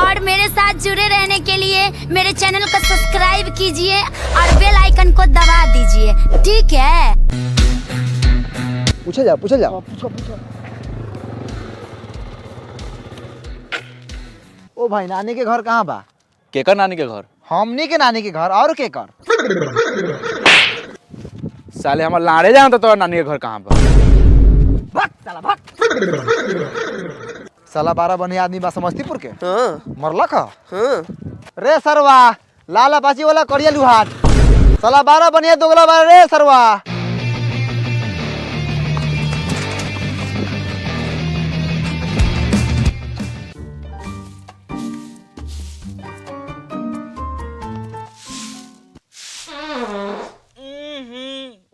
और मेरे साथ जुड़े रहने के लिए मेरे चैनल को सब्सक्राइब कीजिए और बेल आइकन को दबा दीजिए, ठीक है? पूछे जा पूछो। ओ भाई, नानी के घर कहाँ बा? केकर नानी के घर? हमनी के नानी के घर और केकर? साले हमार लाड़े जानता तो नानी के घर कहाँ बा? भाग साला भाग। साला 12 बनी आदमी बा समस्तीपुर के। मरलक ह? रे सरवा, लाल अपाची वाला करिया लुहाट। साला 12 बनिया दोगला बा रे सरवा।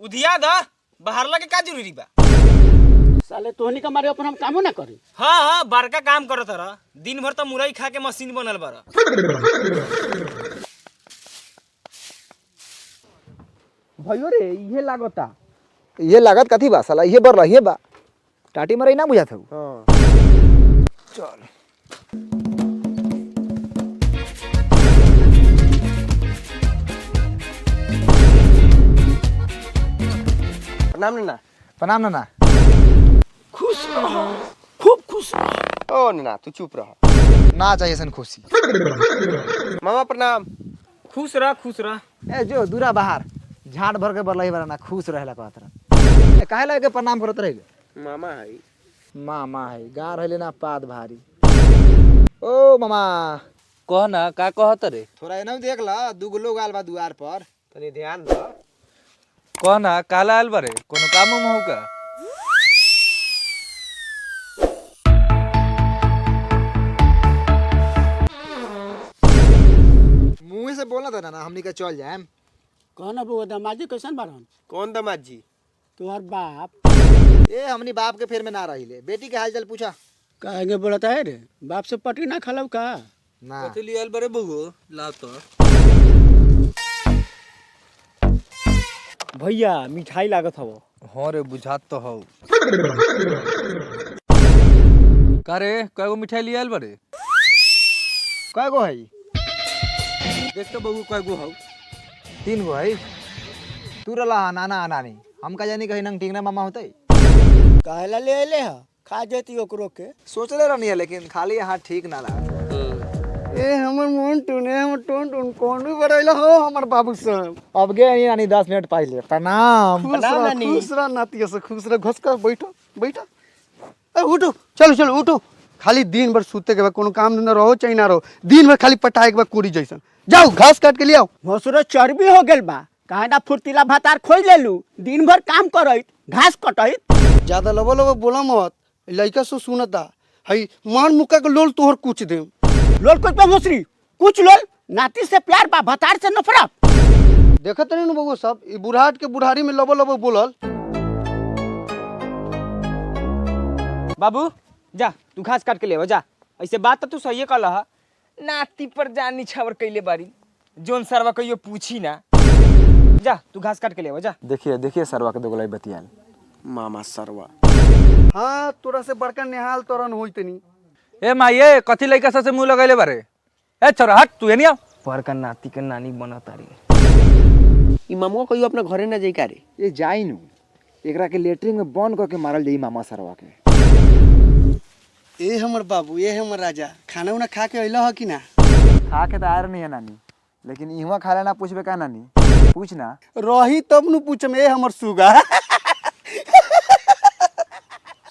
उधिया दा बाहरला के का जरूरी बा? साले तोहनी का मारे अपन हम कामो ना करी। हाँ बड़का काम करत रह, दिन भर तो मुरई खा के मशीन बनल बारा। भयो रे ये लागता। ये लागत कथी बा साला? ये बर रही बा टाटी मरई ना बुझात हूँ। चल प्रणाम नाना। खुश रह, खूब खुश रह। ओ ना तू चुप रह। ना चाहिए सन खुशी। मामा प्रणाम। खुश रह। ए जो दूरा बाहर झाड़ भर के बरलही बरा ना खुश रहेला कहत रह। काहे लगे प्रणाम करत रहे? मामा है। मामा है गाँव रहले ना पाद भारी। ओ मामा कह ना का कहत रे? थोड़ा एनम देख ला, दूगो लोग आल बा दुआर पर। तनी ध्यान द। कह ना काला आयल बारे? कोनो काम उम हो का? मुंह से बोलना था ना हमनी के चल जाएम। कहना बुआ दामाजी कैसन बारन? कौन दामाद जी? तोहर बाप ए हमनी बाप के फेर में ना रहिले। बेटी के हालचाल पूछा। कहेंगे बोलता है रे, बाप से पटी ना खलव का? ना कथि लियल बारे बबू? ला तो भैया मिठाई लागत हवो। हाँ रे बुझात तो हौ। का रे कएगो मिठाई लियल बारे? कय गो है? देख तो बबू कएगो हौ। 3 गो है। तू रला नाना नानी, हम का जानी कहीं नंग ठीक ना मामा होते। कहला ले ले ह खा जेती ओकरो के। सोचले रहनी है लेकिन खाली यहाँ ठीक ना लगा। ए हमर मोन टूने हम टोन कौन भी बरैला हो हमर बाबू साहब। अब गए नानी 10 मिनट पहले। प्रणाम। खुश रह नाती से खुश रह। घस कर बैठो। ए उठो, चलो उठो। खाली दिन भर सूते के बाद कोनो काम धंधा रहो चाहे ना रहो, दिन भर खाली पटाए के बाद कोरी जैसन। जाओ घास काट के ले आओ। भसुरो चर्बी हो गेल बा, काहे ना फुर्तीला भातार खोज लेलू। दिन भर काम करइत, घास कटइत। ज्यादा लबो बोला मत, लइका सो सुनता हई मान मुक्का के लोल तोहर कुछ दे। लोल कुछ पे मसरी कुछ लोल, नाती से प्यार बा भातार से नफरत। देखत नहीं न बबू सब, ई बुढ़ाट के बुढ़ारी में लबो बोलल। बाबू जा तू घास काट के ले जा। ऐसे बात तो तू सही कहला। नाती पर जानी छावर कैले बारी, जोन सरवा कहियो पूछी ना। जा तू घास काट के ले जा। देखिए सरवा के दोगलाई बतियाल। मामा सरवा। हाँ तोरा से बड़का नेहाल तोरन होई तनी। ए माये कथि लइका से मुंह लगैले बारे? ए छोरा हट, तू एनी आ। पर का नाती के नानी बनतारी। ई मामुआ कहियो अपना घरे ना जाई का रे? ये जाई नु एकरा के लेटरिन में बंद करके मारल जाई मामा सरवा के। ए हमर बाबू, ए हमर राजा, खाना उना खा के अइला ह कि ना? खा के तो आयर नहीं है नानी, लेकिन इहवा खा लेना पूछबे का नानी? पूछ ना। रही तब नु पूछम। ए हमर सुगा।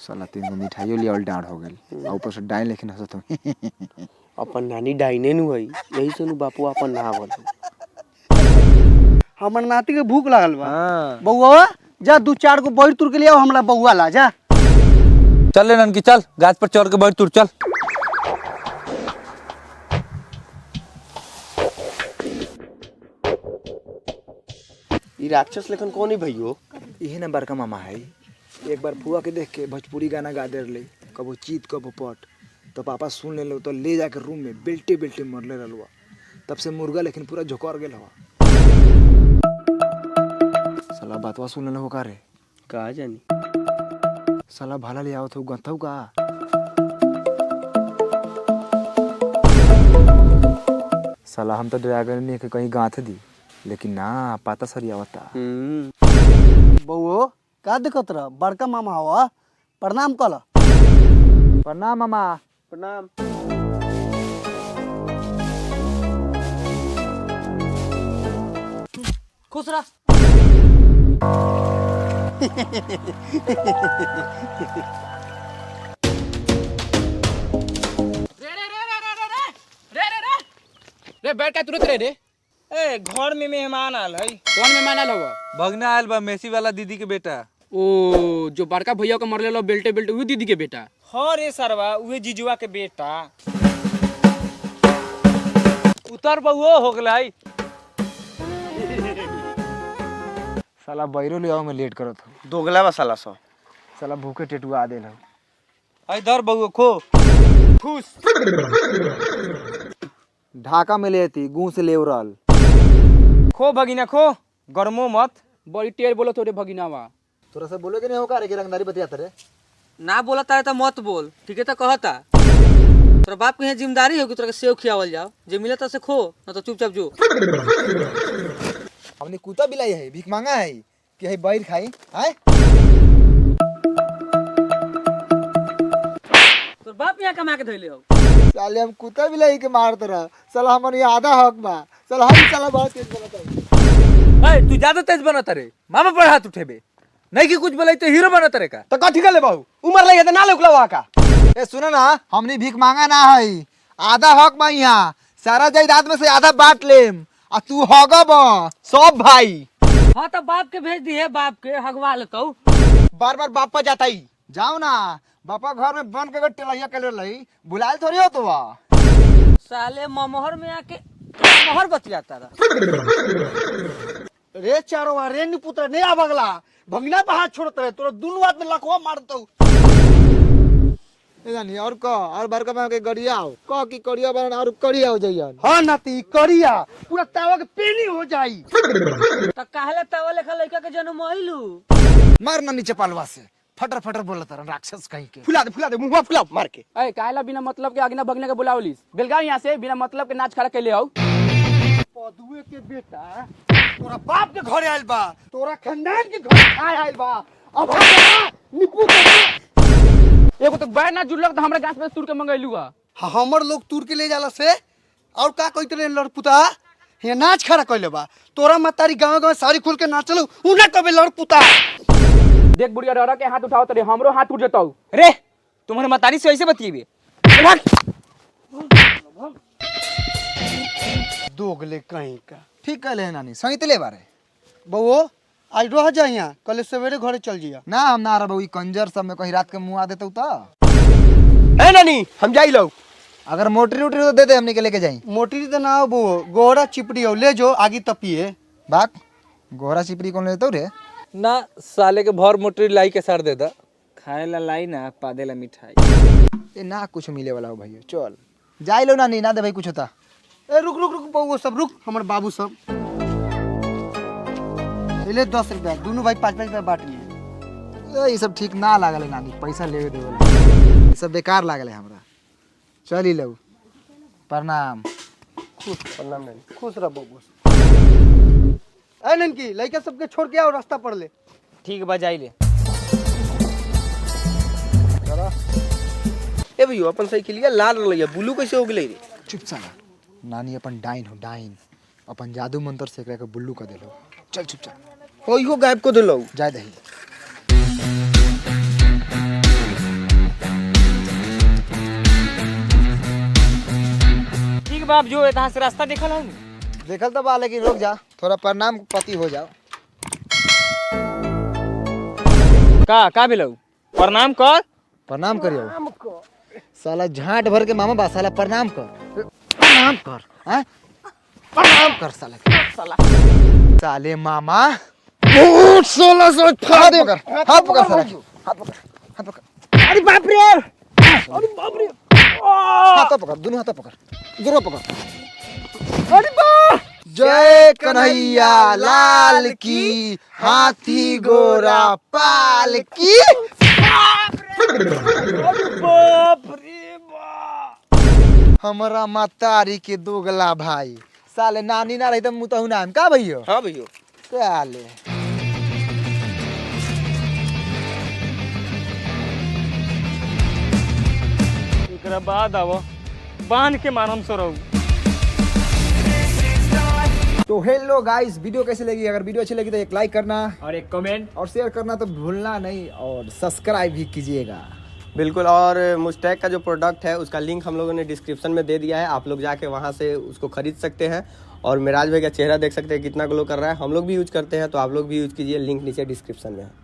साला 3 गो मिठाइयो लिया डांड हो गेल और ऊपर से डाइन लेकिन हंसत हूं। अपन नानी डाइने नु हई, यही से नु बापू अपन नहावल। हमर नाती के भूख लागल बा। बउआ जा 2-4 गो बैठ तुर के ले आओ, हमरा बउआ ला जा। चल ले ननकी चल, गाछ पर चढ़ के बैठ तू चल। ई राक्षस लेखन कौन है भइयो? यही ना बड़का मामा है। एक बार फुआ के देख के भोजपुरी गाना गा दे रहे, कबो चीत कबो पट, तो पापा सुन ले लो तो ले जाके रूम में बेल्टे मरले रहलुआ। तब से मुर्गा लेकिन पूरा झोकर गेल हवा। साला बातवा सुन ले हो का रे? का जानी। साला भाला ले आओ तो गंथौ का। साला हम तो ड्रैगन ने के कहीं गांथ दी, लेकिन ना पाता सरियावता। बउओ का दिक्कत रहा? बड़का मामा हवा, प्रणाम कल। प्रणाम मामा। प्रणाम। खुश रह। रे बैठ का तुरंत रे रे। ए घर में मेहमान आल है। कौन मेहमान आल हवा? भगना आयल बा, मेसी वाला दीदी के बेटा। ओ जो बड़का भैया के मरले लो बेल्टे बेल्टे वो दीदी के बेटा। हाँ रे सरवा उहे जीजुआ के बेटा। उतर बहुओ हो गलाई। साला बैरो ले आओ, मैं लेट करत हूँ। दोगला बा साला सो। साला भूखे टेटुआ देल हूँ। आई धर बहुओ खो। फूस। ढाका में लेती गूं से लेवरल। खो भगिना खो, गर्मो मत। बड़ी टेर बोलो तोरे भगिनावा। तोरा से बोले कि नहीं होगा रे कि रंगदारी बतियाता रे। ना बोलता है तो मत बोल, ठीक है तो कहता। तोरा बाप के यहाँ जिम्मेदारी होगी तोरा के सेव खियावल जाओ, जे मिले तो से खो, ना तो चुपचाप जो। हमने कुत्ता बिलाई है, भीख मांगा है कि है बैर खाई आए। तोर बाप यहाँ कमा के धइले हो। साले हम कुत्ता बिलाई के मारत रह। साला हमन ये आधा हक बा। साला हम साला बहुत तेज बनत है। ए तू ज्यादा तेज बनत रे, मामा पर हाथ उठेबे। नहीं कि कुछ बोलाई तो हीरो बनत रे का। तो कथी कर ले बाबू? उमर लगे तो ना लुकला का। ए सुनो ना, हमने भीख मांगा ना है, आधा हक बा यहाँ। सारा जायदाद में से आधा बांट लेम आ तू हगा बा सब भाई। हाँ तो बाप के भेज दिए, बाप के हगवा लेतो। बार बार बाप पर जाता ही। जाओ ना, बापा घर में बन के टेलैया के लई बुलाल थोड़ी हो तो बा। साले ममोहर में आके ममोहर बतियाता रहा। रे चारो बार रे पुत्र नहीं आ बगला भंगना पे हाथ छोड़ते रहे, तोरा दोनों हाथ में लखवा मारतो। ए जानी और का और बड़का में के गड़िया हो का की कड़िया बन और कड़िया हो जाइयन। हाँ नाती करिया पूरा तावा के पेनी हो जाई। तो काहले तवा लेखा लड़का के जन्म होइलू। मार ना नीचे पालवा से, फटर फटर बोलत रह राक्षस कहीं के। फुला दे मुंहवा फुला मार के। ए काहेला बिना मतलब के आगना बगने के बुलावलिस? बेलगांव यहाँ से बिना मतलब के नाच खड़ा कैले हो। पदुए के बेटा तोरा बाप के घरे आइल बा, तोरा खानदान के घरे आइल बा। अब निपू एगो तो बैर ना जुड़लक तो हमरा गाछ पे तुर के मंगैलू हा। हमर लोग तूर के ले जाला से और का कहते रे लड़पुता हे नाच खड़ा कइले बा। तोरा मतारी गांव गांव साड़ी खोल के नाचलो उना कबे लड़पुता। देख बुढ़िया डरा के हाथ उठाओ तरे हमरो हाथ उठ जताऊ। रे तुम्हारे मतारी से ऐसे बतिएबे। दोगले कहीं का। ठीक कहले है नानी, सही ले बारे। बउओ आज रह जा यहाँ, कल सवेरे घरे चल जिया। ना हम ना रहबो, ई कंजर सब में कहीं रात के मुंह आ देतौ त। है नानी हम जाई लो। अगर मोटरी उटरी तो दे दे, हमने के लेके जाई। मोटरी तो ना बो गोरा चिपड़ी हो ले जो आगे तपिए। बाक गोरा चिपरी कौन लेतौ रे? ना साले के भर मोटरी लाई के सार दे दा। खाए ला लाई ना, पादे ला मिठाई। ए ना कुछ मिले वाला हो भाई, चल जाई लो नानी, ना दे भाई कुछ होता। ए रुक रुक रुक बउओ सब रुक, हमर बाबू सब ले 10 रुपया दोनों भाई 5-5 रुपया बांट लिए। ये सब ठीक ना लागल है नानी, पैसा लेवे देवे ये सब बेकार लागल है हमरा। चल ही लो, प्रणाम। प्रणाम नानी, खुश रह बउओ। ए ननकी लइका सबके छोड़ के आओ, रास्ता पर ले। ठीक बा जाई ले। ए भैया अपन साइकिलिया लाल रलैया ब्लू कैसे हो गेलै रे? चुप साला, नानी अपन डाइन हो डाइन, अपन जादू मंत्र से एकरा के बुल्लू कर देलो। चल चुपचाप हो इहो गायब को देलौ। जाय दही। ठीक बाप जो यहाँ से रास्ता देखल हूँ। देखल तो बा, लेकिन रुक जा, थोड़ा प्रणाम पति हो जाओ। का भेलौ? प्रणाम कर। प्रणाम करियो। साला झांट भर के मामा बा, साला प्रणाम कर, प्रणाम कर, हैं? प्रणाम कर साला साले मामा। हाथ पकड़, हाथ पकड़ साला, हाथ पकड़, हाथ पकड़। अरे बाप रे, अरे बाप रे, हाथ पकड़, दोनों हाथ पकड़, जोर पकड़। अरे बाप। जय कन्हैया लाल की, हाथी गोरा पाल की। बाप रे बाप। हमारा मातारी के दोगला भाई साले नानी ना रही तो मुतहु नाम का भैया हाँ भैया साले एकरा बाद आवो बांध के मारम सो रहू। तो हेलो गाइस, वीडियो कैसे लगी? अगर वीडियो अच्छी लगी तो एक लाइक करना और एक कमेंट और शेयर करना तो भूलना नहीं, और सब्सक्राइब भी कीजिएगा। बिल्कुल। और मुस्टैक का जो प्रोडक्ट है उसका लिंक हम लोगों ने डिस्क्रिप्शन में दे दिया है, आप लोग जाके वहाँ से उसको खरीद सकते हैं। और मिराज भाई का चेहरा देख सकते हैं कितना ग्लो कर रहा है, हम लोग भी यूज करते हैं, तो आप लोग भी यूज कीजिए, लिंक नीचे डिस्क्रिप्शन में है।